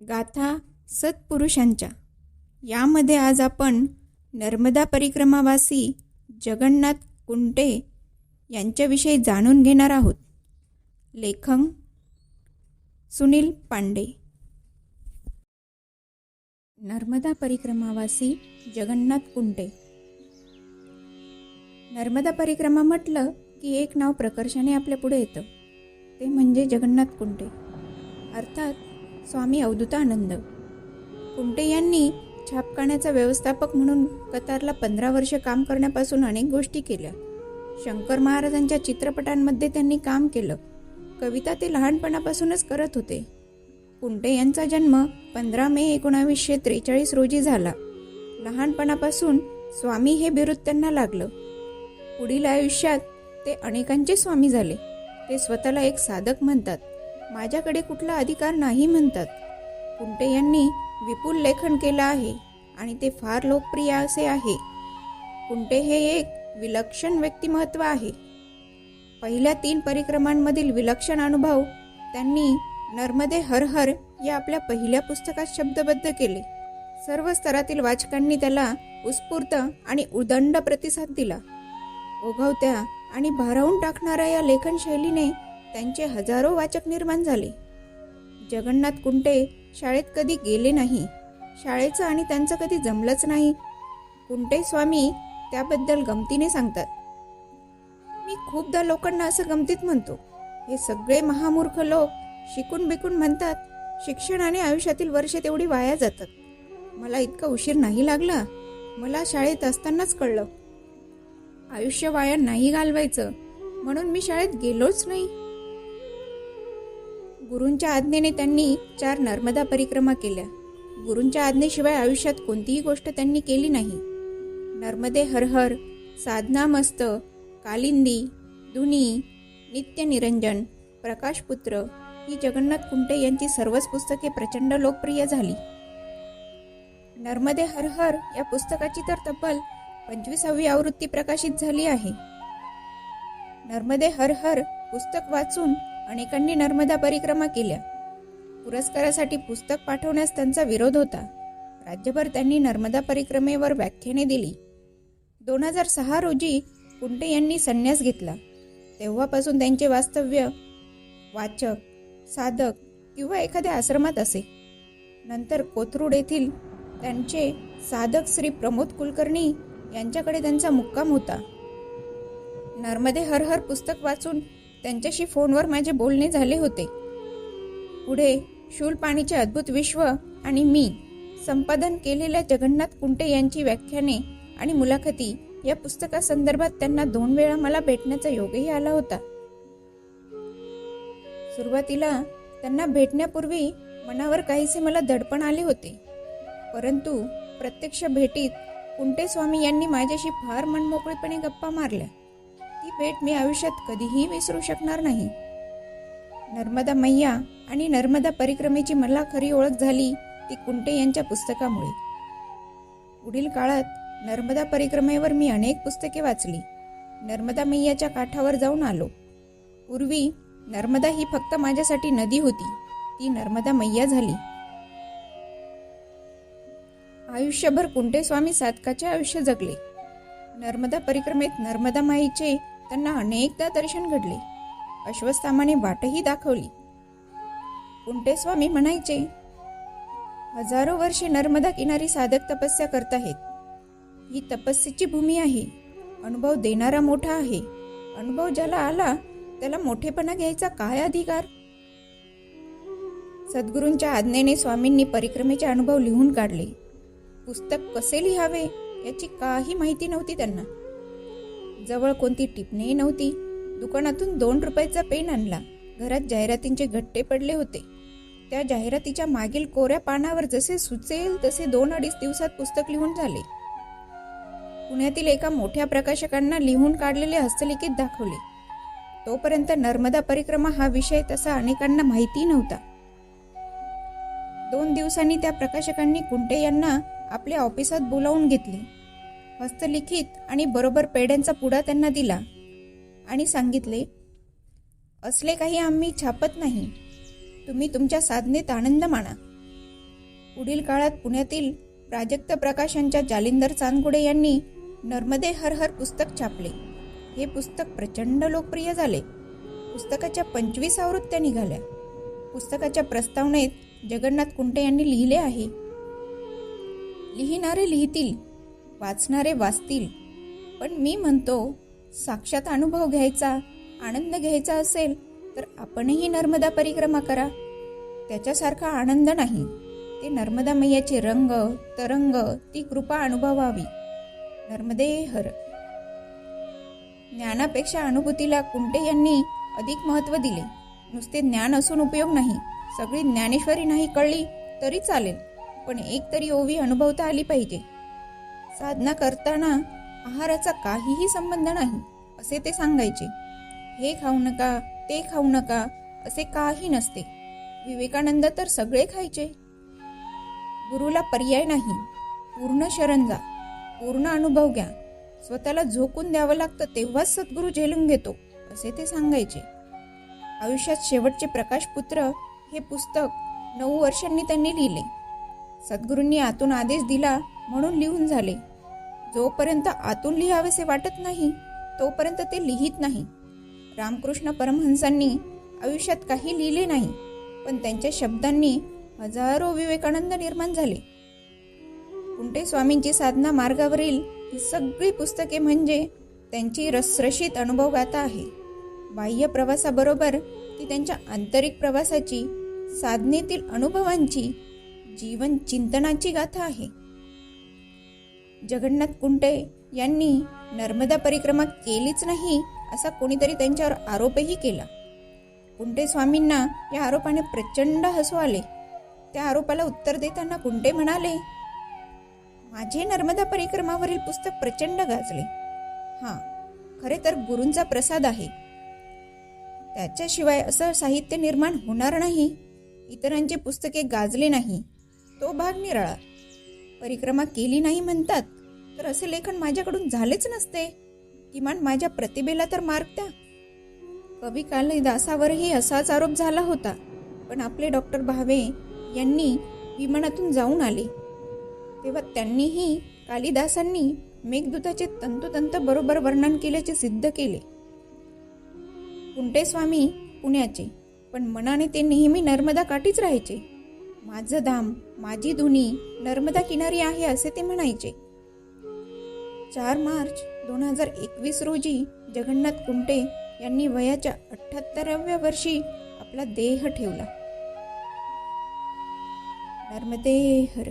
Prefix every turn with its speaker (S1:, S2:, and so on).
S1: गाथा सत्पुरुषांच्या यामध्ये आज आपण नर्मदा परिक्रमावासी जगन्नाथ कुंटे यांच्याविषयी जाणून घेणार आहोत. लेखक सुनील पांडे. नर्मदा परिक्रमावासी जगन्नाथ कुंटे. नर्मदा परिक्रमा म्हटलं की एक नाव प्रकर्षाने आपल्या पुढे येतं, ते म्हणजे जगन्नाथ कुंटे अर्थात स्वामी अवधूतानंद. कुंटे यांनी छापखान्याचा व्यवस्थापक म्हणून कतारला 15 वर्ष काम करण्यापासून अनेक गोष्टी केल्या. शंकर महाराजांच्या चित्रपटांमध्ये त्यांनी काम केलं. कविता ते लहानपणापासूनच करत होते. कुंटे यांचा जन्म 15 मे 1943 रोजी झाला. लहानपणापासून स्वामी हे बिरुद त्यांना लागलं. पुढील आयुष्यात ते अनेकांचे स्वामी झाले. ते स्वतःला एक साधक म्हणतात. माझ्याकडे कुठला अधिकार नाही म्हणतात. कुंटे यांनी विपुल लेखन केलं आहे आणि ते फार लोकप्रिय असे आहे. कुंटे हे एक विलक्षण व्यक्तिमत्व आहे. पहिल्या 3 परिक्रमांमधील विलक्षण अनुभव त्यांनी नर्मदे हर हर या आपल्या पहिल्या पुस्तकात शब्दबद्ध केले. सर्व स्तरातील वाचकांनी त्याला उत्स्फूर्त आणि उदंड प्रतिसाद दिला. ओघवत्या आणि भारावून टाकणाऱ्या या लेखन शैलीने त्यांचे हजारो वाचक निर्माण झाले. जगन्नाथ कुंटे शाळेत कधी गेले नाही. शाळेचं आणि त्यांचं कधी जमलंच नाही. कुंटे स्वामी त्याबद्दल गमतीने सांगतात. मी खूपदा लोकांना असं गमतीत म्हणतो, हे सगळे महामूर्ख लोक शिकून बिकून म्हणतात शिक्षण आणि आयुष्यातील वर्षे तेवढी वाया जातात. मला इतका उशीर नाही लागला. मला शाळेत असतानाच कळलं आयुष्य वाया नाही घालवायचं, म्हणून मी शाळेत गेलोच नाही. गुरूंच्या आज्ञेने त्यांनी 4 नर्मदा परिक्रमा केल्या. गुरूंच्या आज्ञेशिवाय आयुष्यात कोणतीही गोष्ट त्यांनी केली नाही. नर्मदे हर हर, साधना मस्त, कालिंदी, दुनी, नित्य निरंजन, प्रकाशपुत्र ही जगन्नाथ कुंटे यांची सर्वच पुस्तके प्रचंड लोकप्रिय झाली. नर्मदे हर हर या पुस्तकाची तर तब्बल 25वी आवृत्ती प्रकाशित झाली आहे. नर्मदे हर हर पुस्तक वाचून अनेकांनी नर्मदा परिक्रमा केल्या. पुरस्कारासाठी पुस्तक पाठवण्यास त्यांचा विरोध होता. राज्यभर त्यांनी नर्मदा परिक्रमेवर व्याख्याने दिली. 2006 रोजी कुंटे यांनी संन्यास घेतला. तेव्हापासून त्यांचे वास्तव्य वाचक, साधक किंवा एखाद्या आश्रमात असे. नंतर कोथरूड येथील त्यांचे साधक श्री प्रमोद कुलकर्णी यांच्याकडे त्यांचा मुक्काम होता. नर्मदे हर हर पुस्तक वाचून त्यांच्याशी फोनवर माझे बोलणे झाले होते. पुढे शूलपाणीचे अद्भुत विश्व आणि मी संपादन केलेल्या जगन्नाथ कुंटे यांची व्याख्याने आणि मुलाखती या पुस्तकासंदर्भात त्यांना 2 वेळा मला भेटण्याचा योगही आला होता. सुरुवातीला त्यांना भेटण्यापूर्वी मनावर काहीसे मला दडपण आले होते, परंतु प्रत्यक्ष भेटीत कुंटे स्वामी यांनी माझ्याशी फार मनमोकळेपणे गप्पा मारल्या. ती भेट मी आयुष्यात कधीही विसरू शकणार नाही. नर्मदा मैया आणि नर्मदा परिक्रमेची मला खरी ओळख झाली ती कुंटे यांच्या पुस्तकामुळे. पुढील काळात नर्मदा परिक्रमेवर मी अनेक पुस्तके वाचली. नर्मदा मैयाच्या काठावर जाऊन आलो. पूर्वी नर्मदा ही फक्त माझ्यासाठी नदी होती, ती नर्मदा मैया झाली. आयुष्यभर कुंटे स्वामी साधकाचे आयुष्य जगले. नर्मदा परिक्रमेत नर्मदा माईचे त्यांना अनेकदा दर्शन घडले. अश्वत्थामाने वाटही दाखवली. कुंटे स्वामी म्हणायचे, हजारो वर्षे नर्मदा किनारी साधक तपस्या करत आहेत. ही तपस्येची भूमी आहे. अनुभव देणारा मोठा आहे. अनुभव ज्याला आला त्याला मोठेपणा घ्यायचा काय अधिकार. सद्गुरूंच्या आज्ञेने स्वामींनी परिक्रमेचे अनुभव लिहून काढले. पुस्तक कसे लिहावे याची काही माहिती नव्हती त्यांना. जवळ कोणती टिपणीही नव्हती. दुकानातून 2 रुपयाचा पेन आणला. घरात जाहिरातींचे गट्टे पडले होते. त्या जाहिरातीच्या मागील कोऱ्या पानावर जसे सुचेल तसे 2-2.5 दिवसात पुस्तक लिहून झाले. पुण्यातील एका मोठ्या प्रकाशकांना लिहून काढलेले हस्तलिखित दाखवले. तोपर्यंत नर्मदा परिक्रमा हा विषय तसा अनेकांना माहिती नव्हता. 2 दिवसांनी त्या प्रकाशकांनी कुंटे यांना आपल्या ऑफिसात बोलावून घेतले. हस्तलिखित आणि बरोबर पेड्यांचा पुडा त्यांना दिला आणि सांगितले, असले काही आम्ही छापत नाही. तुम्ही तुमच्या साधनेत आनंद माना. पुढील काळात पुण्यातील प्राजक्त प्रकाशनच्या जालिंदर चांदगुडे यांनी नर्मदे हर हर पुस्तक छापले. हे पुस्तक प्रचंड लोकप्रिय झाले. पुस्तकाच्या 25 आवृत्त्या निघाल्या. पुस्तकाच्या प्रस्तावनेत जगन्नाथ कुंटे यांनी लिहिले आहे, लिहिणारे लिहितील, वाचणारे वाचतील, पण मी म्हणतो साक्षात अनुभव घ्यायचा, आनंद घ्यायचा असेल तर आपणही नर्मदा परिक्रमा करा. त्याच्यासारखा आनंद नाही. ते नर्मदा मैयाचे रंग, तरंग, ती कृपा अनुभवावी. नर्मदे हर. ज्ञानापेक्षा अनुभूतीला कुंटे यांनी अधिक महत्त्व दिले. नुसते ज्ञान असून उपयोग नाही. सगळी ज्ञानेश्वरी नाही कळली तरी चालेल, पण एक तरी ओवी अनुभवता आली पाहिजे. साधना करताना आहाराचा काहीही संबंध नाही असे ते सांगायचे. हे खाऊ नका, ते खाऊ नका असे काही नसते. विवेकानंद तर सगळे खायचे. गुरुला पर्याय नाही. पूर्ण शरण जा, पूर्ण अनुभव घ्या. स्वतःला झोकून द्यावं लागतं तेव्हाच सद्गुरू झेलून घेतो असे ते सांगायचे. आयुष्यात शेवटचे प्रकाशपुत्र हे पुस्तक 9 वर्षांनी त्यांनी लिहिले. सद्गुरूंनी आतून आदेश दिला म्हणून लिहून झाले. जोपर्यंत आतून लिहावेसे वाटत नाही तोपर्यंत ते लिहित नाही. रामकृष्ण परमहंसांनी आयुष्यात काही लिहिले नाही, पण त्यांच्या शब्दांनी हजारो विवेकानंद निर्माण झाले. कुंटे स्वामींची साधना मार्गावरील ही सगळी पुस्तके म्हणजे त्यांची रसरशीत अनुभवगाथा आहे. बाह्य प्रवासाबरोबर ती त्यांच्या आंतरिक प्रवासाची, साधनेतील अनुभवांची, जीवन चिंतनाची गाथा आहे. जगन्नाथ कुंटे यांनी नर्मदा परिक्रमा केलीच नाही असा कोणीतरी त्यांच्यावर आरोपही केला. कुंटे स्वामींना या आरोपाने प्रचंड हसू आले. त्या आरोपाला उत्तर देताना कुंटे म्हणाले, माझे नर्मदा परिक्रमावरील पुस्तक प्रचंड गाजले. हां, खरे तर गुरूंचा प्रसाद आहे. त्याच्याशिवाय असं साहित्य निर्माण होणार नाही. इतरांची पुस्तके गाजले नाही तो भाग निराळा. परिक्रमा केली नाही म्हणतात तर असे लेखन माझ्याकडून झालेच नसते. किमान माझ्या प्रतिभेला तर मार्क द्या. कवी कालिदासावरही असाच आरोप झाला होता, पण आपले डॉक्टर भावे यांनी विमानातून जाऊन आले तेव्हा त्यांनीही कालिदासांनी मेघदूताचे तंतोतंत बरोबर वर्णन केल्याचे सिद्ध केले. कुंटे स्वामी पुण्याचे, पण मनाने ते नेहमी नर्मदा काठीच राहायचे. माझं धाम, माझी धुनी नर्मदा किनारी आहे असे ते म्हणायचे. 4 मार्च 2021 रोजी जगन्नाथ कुंटे यांनी वयाच्या 78व्या वर्षी आपला देह ठेवला. नर्मदे हर.